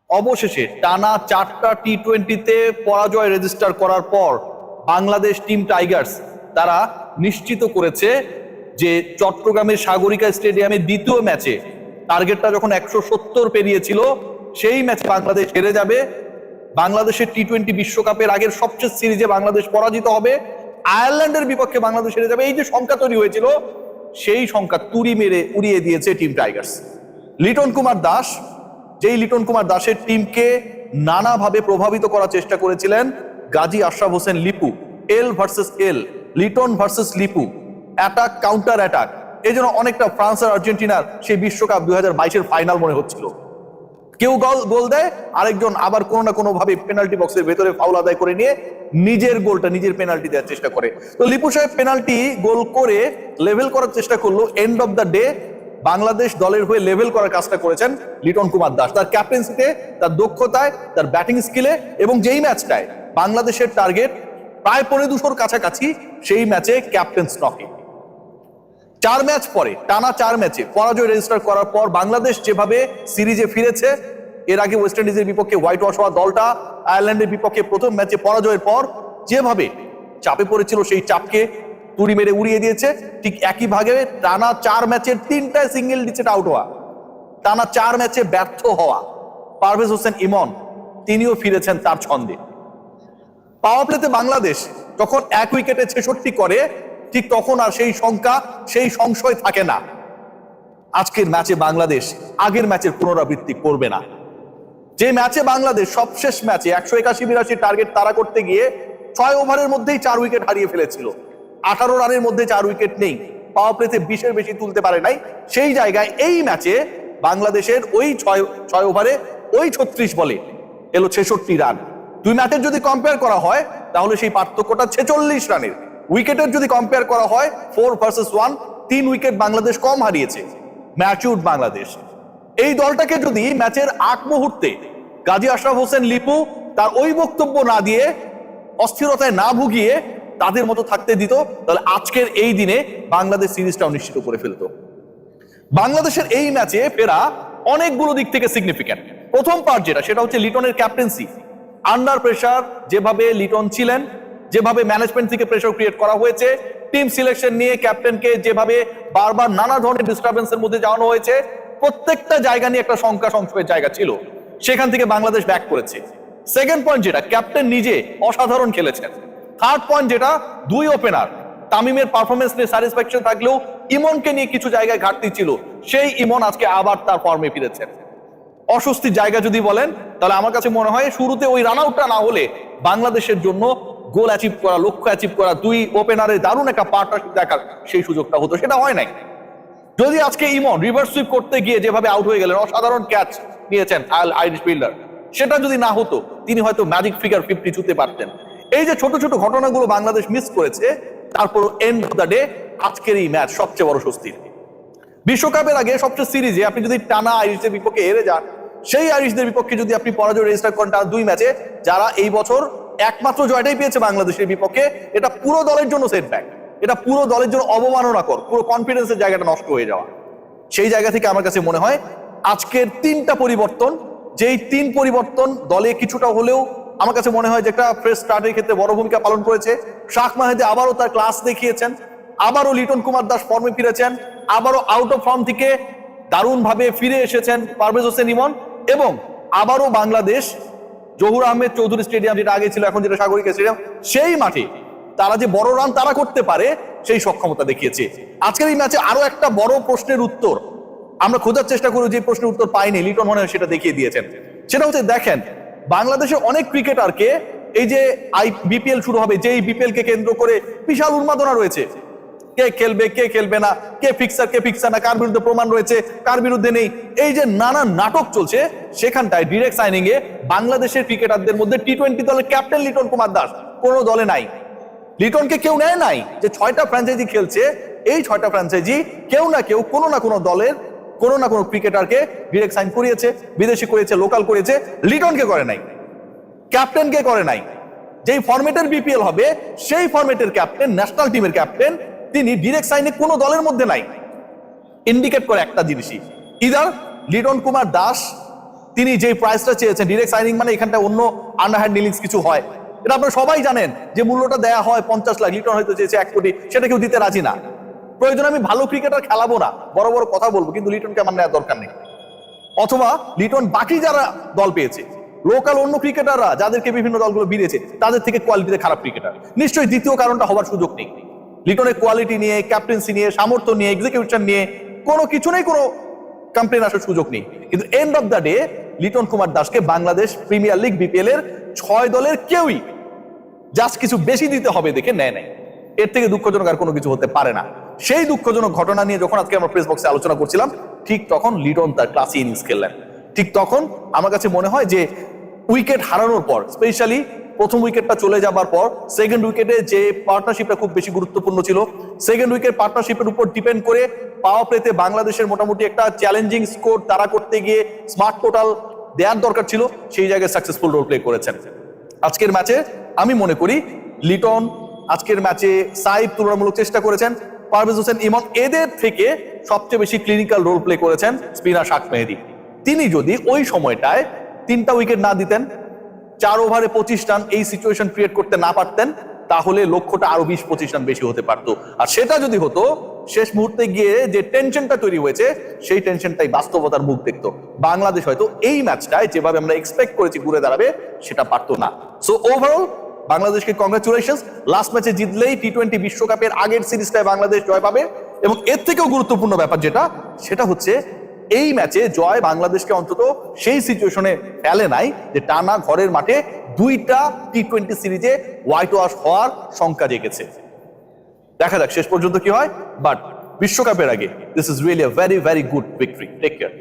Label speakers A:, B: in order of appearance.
A: অবশেষে টানা 4টা টি-20-তে পরাজয় রেজিস্টার করার পর বাংলাদেশ টিম টাইগার্স তারা নিশ্চিত করেছে যে চট্টগ্রামের সাগরিকা স্টেডিয়ামে দ্বিতীয় ম্যাচে টার্গেটটা যখন 170 পেরিয়েছিল, সেই ম্যাচে বাংলাদেশ হেরে যাবে। বাংলাদেশের টি-20 বিশ্বকাপের আগের সবচেয়ে সিরিজে বাংলাদেশ পরাজিত হবে, আয়ারল্যান্ডের বিপক্ষে বাংলাদেশ হেরে যাবে। এই যে সংখ্যা তৈরি হয়েছিল, সেই সংখ্যা তুড়ি মেরে উড়িয়ে দিয়েছে টিম টাইগার্স। লিটন কুমার দাস, যেই লিটন কুমার দাসের টিমকে নানাভাবে প্রভাবিত করার চেষ্টা করেছিলেন Gazi Ashraf Hossain Lipu, L versus L, Liton versus Lipu, attack counter attack, এই জন্য অনেকটা ফ্রান্স আর আর্জেন্টিনার সেই বিশ্বকাপ 2022-এর ফাইনাল মনে হচ্ছিল। কেউ গোল দেয়, আরেকজন আবার কোনো না কোনো ভাবে পেনাল্টি বক্সের ভেতরে ফাউল আদায় করে নিয়ে নিজের গোলটা নিজের পেনাল্টি দেওয়ার চেষ্টা করে। তো লিপু সাহেব পেনাল্টি গোল করে লেভেল করার চেষ্টা করলো। End of the day Bangladesh দলের হয়ে লেভেল করার কাজটা করেছেন লিটন কুমার দাস, তার ক্যাপ্টেন্সিতে, তার দক্ষতায়, তার ব্যাটিং স্কিলে, এবং যেই ম্যাচটায় বাংলাদেশের টার্গেট প্রায় 250 কাছাকাছি, সেই ম্যাচে ক্যাপ্টেন স্টকে 4 ম্যাচ পরে টানা 4 ম্যাচে পরাজয় রেজিস্টার করার পর বাংলাদেশ যেভাবে সিরিজে ফিরেছে, এর আগে ওয়েস্ট ইন্ডিজের বিপক্ষে হোয়াইট ওয়াশ হওয়া দলটা আয়ারল্যান্ডের বিপক্ষে প্রথম ম্যাচে পরাজয়ের পর যেভাবে চাপে পড়েছিল, সেই চাপকে তুড়ি মেরে উড়িয়ে দিয়েছে। ঠিক একই ভাগে টানা 4 ম্যাচের 3টায় সিঙ্গেল ডিজিট আউট হওয়া, টানা 4 ম্যাচে ব্যর্থ হওয়া পারভেজ হোসেন ইমন, তিনিও ফিরেছেন তার ছন্দে। পাওয়ার প্লেতে বাংলাদেশ যখন 1 উইকেটে 66 করে, ঠিক তখন আর সেই সংখ্যা, সেই সংশয় থাকে না। আজকের ম্যাচে বাংলাদেশ আগের ম্যাচের পুনরাবৃত্তি করবে না। যে ম্যাচে বাংলাদেশ সবশেষ ম্যাচে 181-82 টার্গেট তারা করতে গিয়ে 6 ওভারের মধ্যেই 4 উইকেট হারিয়ে ফেলেছিল, 18 রানের মধ্যে 4 উইকেট নেই, পাওয়ার প্লেতে 20-এর বেশি তুলতে পারে নাই। সেই জায়গায় এই ম্যাচে বাংলাদেশের ওই 6 ওভারে ওই 36 বলে এলো 66 রান। 2 ম্যাচের যদি কম্পেয়ার করা হয় তাহলে সেই পার্থক্যটা 46 রানের। উইকেটের যদি কম্পেয়ার করা হয় 4 ভার্সেস 1, 3 উইকেট বাংলাদেশ কম হারিয়েছে। ম্যাচুড বাংলাদেশ। এই দলটাকে যদি ম্যাচের আগ মুহূর্তে গাজী আশরাফ হোসেন লিপু তার ওই বক্তব্য না দিয়ে, অস্থিরতায় না ভুগিয়ে তাদের মতো থাকতে দিত, তাহলে আজকের এই দিনে বাংলাদেশ সিরিজটাও নিশ্চিত করে ফেলতো। বাংলাদেশের এই ম্যাচে ফেরা অনেকগুলো দিক থেকে সিগনিফিক্যান্ট। প্রথম পার্ট যেটা, সেটা হচ্ছে লিটনের ক্যাপ্টেন্সি। আন্ডার প্রেসার যেভাবে লিটন ছিলেন, যেভাবে ম্যানেজমেন্ট থেকে প্রেসার ক্রিয়েট করা হয়েছে, টিম সিলেকশন নিয়ে ক্যাপ্টেনকে যেভাবে বারবার নানা ধরনের ডিস্টারবেন্সের মধ্যে যাওয়ানো হয়েছে, প্রত্যেকটা জায়গা নিয়ে একটা সংশয়ের জায়গা ছিল, সেখান থেকে বাংলাদেশ ব্যাক করেছে। সেকেন্ড পয়েন্ট যেটা, ক্যাপ্টেন নিজে অসাধারণ খেলেছেন। থার্ড পয়েন্ট যেটা, 2 ওপেনার, তামিমের পারফরমেন্স নিয়ে স্যাটিসফ্যাকশন থাকলেও ইমনকে নিয়ে কিছু জায়গায় ঘাটতি ছিল, সেই ইমন আজকে আবার তার ফর্মে ফিরেছেন। অস্বস্তির জায়গা যদি বলেন, তাহলে আমার কাছে মনে হয় শুরুতে ওই রান আউটটা না হলে বাংলাদেশের জন্য গোল অ্যাচিভ করা, লক্ষ্য অ্যাচিভ করা, 2 ওপেনারের দারুণ একটা পার্টনারশিপ দেখার সেই সুযোগটা হতো, সেটা হয় নাই। যদি আজকে ইমন রিভার্স সুইপ করতে গিয়ে যেভাবে আউট হয়ে গেলেন, অসাধারণ ক্যাচ নিয়েছেন আইরিশ ফিল্ডার, সেটা যদি না হতো তিনি হয়তো ম্যাজিক ফিগার 50 ছুঁতে পারতেন। এই যে ছোট ছোট ঘটনাগুলো বাংলাদেশ মিস করেছে, তারপর এন্ড অফ দ্য ডে আজকের এই ম্যাচ সবচেয়ে বড় স্বস্তির। বিশ্বকাপের আগে সবচেয়ে সিরিজে আপনি যদি টানা আইরিশদের বিপক্ষে হেরে যান, সেই আইরিশদের বিপক্ষে যদি আপনি পরাজয় রেজিস্টার করেন টানা 2 ম্যাচে, যারা এই বছর একমাত্র জয়টাই পেয়েছে বাংলাদেশের বিপক্ষে, এটা পুরো দলের জন্য সেটব্যাক, এটা পুরো দলের জন্য অবমাননাকর, পুরো কনফিডেন্সের জায়গাটা নষ্ট হয়ে যাওয়া। সেই জায়গা থেকে আমার কাছে মনে হয় আজকের 3টা পরিবর্তন, যেই 3 পরিবর্তন দলে কিছুটা হলেও আমার কাছে মনে হয় যে একটা ফ্রেশ স্টার্টের ক্ষেত্রে বড় ভূমিকা পালন করেছে। শাহ মাহেদি আবারও তার ক্লাস দেখিয়েছেন, আবারও লিটন কুমার দাস ফর্মে ফিরেছেন, আবারও আউট অফ ফর্ম থেকে দারুণ ভাবে ফিরে এসেছেন পারভেজ হোসেন ইমন, এবং আবারও বাংলাদেশ জহুর আহমেদ চৌধুরী স্টেডিয়াম, যেটা আগে ছিল এখন যেটা সাগরিকা স্টেডিয়াম, সেই মাঠে তারা যে বড় রান তারা করতে পারে সেই সক্ষমতা দেখিয়েছে। আজকের এই ম্যাচে আরো একটা বড় প্রশ্নের উত্তর আমরা খোঁজার চেষ্টা করি, যে প্রশ্নের উত্তর পাইনি, লিটন মনে হয় সেটা দেখিয়ে দিয়েছেন। সেটা হচ্ছে, দেখেন বাংলাদেশের অনেক ক্রিকেটারকে এই যে বিপিএল শুরু হবে, যেই বিপিএল কে কেন্দ্র করে বিশাল উন্মাদনা রয়েছে, কে খেলবে কে খেলবে না, কে ফিক্সার না, কার বিরুদ্ধে প্রমাণ রয়েছে কার বিরুদ্ধে নেই, এই যে নানা নাটক চলছে, সেখানটায় ডিরেক্ট সাইনিং এ বাংলাদেশের ক্রিকেটারদের মধ্যে টি-20 দলের ক্যাপ্টেন লিটন কুমার দাস কোনো দলে নাই। লিটনকে কেউ নেয় নাই। যে 6টা ফ্র্যাঞ্চাইজি খেলছে, এই 6টা ফ্র্যাঞ্চাইজি কেউ না কেউ কোনো না কোনো দলের কোনো না কোনো ক্রিকেটারকে ডিরেক্ট সাইন করিয়েছে, বিদেশি করেছে, লোকাল করেছে, লিটনকে করে নাই, ক্যাপ্টেনকে করে নাই। যেই ফরম্যাটের বিপিএল হবে, সেই ফরম্যাটের ক্যাপ্টেন, ন্যাশনাল টিমের ক্যাপ্টেন, তিনি ডিরেক্ট সাইনে কোনো দলের মধ্যে নাই। ইন্ডিকেট করে একটা জিনিসই, ইদার লিটন কুমার দাস তিনি যে প্রাইসটা চেয়েছেন, ডিরেক্ট সাইনিং মানে এখানটা অন্য আন্ডারহ্যান্ড ডিলিংস কিছু হয়, এটা আপনারা সবাই জানেন যে মূল্যটা দেয়া হয় 50 লাখ, লিটন হয়তো চেয়েছে 1 কোটি, সেটা কেউ দিতে রাজি না। প্রয়োজনে আমি ভালো ক্রিকেটার খেলাবো না, বড় বড় কথা বলবো, কিন্তু লিটনকে আমার নেওয়ার দরকার নেই। অথবা লিটন বাকি যারা দল পেয়েছে, লোকাল অন্য ক্রিকেটাররা যাদেরকে বিভিন্ন দলগুলো বিড়েছে, তাদের থেকে কোয়ালিটিতে খারাপ ক্রিকেটার, নিশ্চয়ই দ্বিতীয় কারণটা হওয়ার সুযোগ নেই। লিটনের কোয়ালিটি নিয়ে, ক্যাপ্টেন্সি নিয়ে, সামর্থ্য নিয়ে, এক্সিকিউশন নিয়ে কোনো কিছু নেই, কোনো কমপ্লেন আসার সুযোগ নেই। কিন্তু end of the day Liton Kumar দাসকে বাংলাদেশ প্রিমিয়ার লিগ বিপিএল এর 6 দলের কেউই জাস্ট কিছু বেশি দিতে হবে দেখে নেয় নাই। এর থেকে দুঃখজনক আর কোনো কিছু হতে পারে না। সেই দুঃখজনক ঘটনা নিয়ে যখন আজকে আমরা প্রেস বক্সে আলোচনা করছিলাম, ঠিক তখন লিটন তার ক্লাসি ইনিংস খেললেন। ঠিক তখন আমার কাছে মনে হয় যে উইকেট হারানোর পর, স্পেশালি প্রথম উইকেটটা চলে যাবার পর সেকেন্ড উইকেটে যে পার্টনারশিপটা খুব বেশি গুরুত্বপূর্ণ ছিল, সেকেন্ড উইকেট পার্টনারশিপের উপর ডিপেন্ড করে পাওয়ার প্লেতে বাংলাদেশের মোটামুটি একটা চ্যালেঞ্জিং স্কোর তারা করতে গিয়ে স্মার্ট টোটাল দেওয়ার দরকার ছিল, সেই জায়গায় সাকসেসফুল রোল প্লে করেছেন। আজকের ম্যাচে আমি মনে করি লিটন আজকের ম্যাচে সাইব তুলনামূলক চেষ্টা করেছেন, পারভেজ হোসেন ইমন এদের থেকে সবচেয়ে বেশি ক্লিনিক্যাল রোল প্লে করেছেন স্পিনার শাক মেহেদী। তিনি যদি ওই সময়টায় 3টা উইকেট না দিতেন, 4 ওভারে 25 রান এই সিচুয়েশন ক্রিয়েট করতে না পারতেন, তাহলে লক্ষ্যটা আরো 20-25 রান বেশি হতে পারতো। আর সেটা যদি হতো, শেষ মুহূর্তে গিয়ে যে টেনশনটা তৈরি হয়েছে, সেই টেনশনটাই বাস্তবতার মুখ দেখতো। বাংলাদেশ হয়তো এই ম্যাচটায় যেভাবে আমরা এক্সপেক্ট করেছি ঘুরে দাঁড়াবে, সেটা পারতো না। সো ওভারঅল বাংলাদেশকে কংগ্রাচুলেশনস, লাস্ট ম্যাচে জিতলেই টি20 বিশ্বকাপের আগের সিরিজটায় বাংলাদেশ জয় পাবে। এবং এর থেকেও গুরুত্বপূর্ণ ব্যাপার সেটা হচ্ছে এই ম্যাচে জয় বাংলাদেশকে অন্তত সেই সিচুয়েশনে ফেলে নাই যে টানা ঘরের মাঠে 2টা টি20 সিরিজে হোয়াইট ওয়াশ হওয়ার শঙ্কা জেগেছে। দেখা যাক শেষ পর্যন্ত কি হয়, বাট বিশ্বকাপের আগে this is really a very very good victory. Take care.